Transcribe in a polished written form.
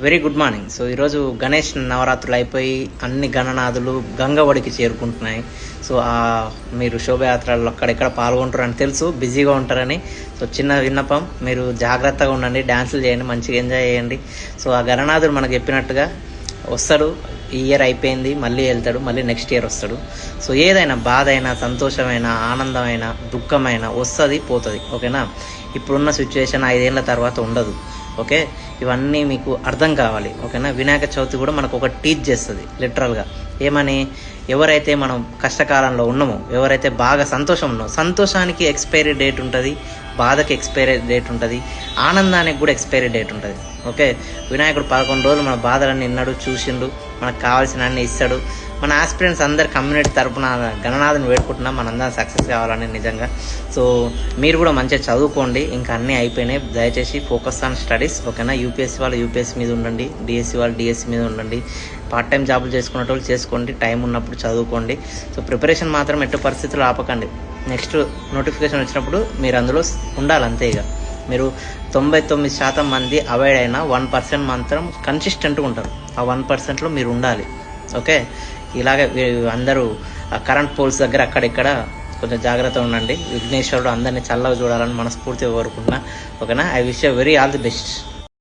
Very good morning. So ఈరోజు గణేష్ నవరాత్రులు అయిపోయి అన్ని గణనాథులు గంగవడికి చేరుకుంటున్నాయి. సో మీరు శోభయాత్రల్లో అక్కడెక్కడ పాల్గొంటారని తెలుసు, బిజీగా ఉంటారని. సో చిన్న విన్నపం, మీరు జాగ్రత్తగా ఉండండి, డ్యాన్సులు చేయండి, మంచిగా ఎంజాయ్ చేయండి. సో ఆ గణనాథుడు మనకు చెప్పినట్టుగా వస్తాడు. ఈ ఇయర్ అయిపోయింది, మళ్ళీ వెళ్తాడు, మళ్ళీ నెక్స్ట్ ఇయర్ వస్తాడు. సో ఏదైనా బాధ అయినా, సంతోషమైన, ఆనందమైన, దుఃఖమైన వస్తుంది, పోతుంది. ఓకేనా? ఇప్పుడున్న సిచ్యువేషన్ 5 ఏళ్ళ తర్వాత ఉండదు. ఓకే, ఇవన్నీ మీకు అర్థం కావాలి. ఓకేనా? వినాయక చవితి కూడా మనకు ఒక టీచ్ చేస్తుంది లిటరల్గా. ఏమని? ఎవరైతే మనం కష్టకాలంలో ఉన్నామో, ఎవరైతే బాగా సంతోషం ఉన్నామో, సంతోషానికి ఎక్స్పైరీ డేట్ ఉంటుంది, బాధకి ఎక్స్పైరీ డేట్ ఉంటుంది, ఆనందానికి కూడా ఎక్స్పైరీ డేట్ ఉంటుంది. ఓకే, వినాయకుడు 11 రోజులు మన బాధలన్నీ విన్నాడు, చూసిండు, మనకు కావాల్సిన అన్ని ఇస్తాడు. మన ఆస్పిరెంట్స్ అందరు కమ్యూనిటీ తరపున గణనాథుని వేడుకుంటున్నాం, మనందరం సక్సెస్ కావాలని నిజంగా. సో మీరు కూడా మంచిగా చదువుకోండి, ఇంకా అన్నీ అయిపోయినాయి. దయచేసి ఫోకస్ ఆన్ స్టడీస్. ఓకేనా? యూపీఎస్సీ వాళ్ళు యూపీఎస్సీ మీద ఉండండి, డిఎస్సీ వాళ్ళు డిఎస్సీ మీద ఉండండి, పార్ట్ టైం జాబులు చేసుకునేటోళ్ళు చేసుకోండి, టైం ఉన్నప్పుడు చదువుకోండి. సో ప్రిపరేషన్ మాత్రం ఎట్టి పరిస్థితులు ఆపకండి. నెక్స్ట్ నోటిఫికేషన్ వచ్చినప్పుడు మీరు అందులో ఉండాలి, అంతే. ఇక మీరు 99% మంది అవాయిడ్ అయినా 1% మాత్రం కన్సిస్టెంట్గా ఉంటారు. ఆ 1%లో మీరు ఉండాలి. ఓకే, ఇలాగే అందరూ కరెంట్ పోల్స్ దగ్గర అక్కడిక్కడ కొంచెం జాగ్రత్తగా ఉండండి. విఘ్నేశ్వరుడు అందరినీ చల్లగా చూడాలని మనస్ఫూర్తిగా కోరుకుంటున్నా. ఓకేనా? I wish you very all the best.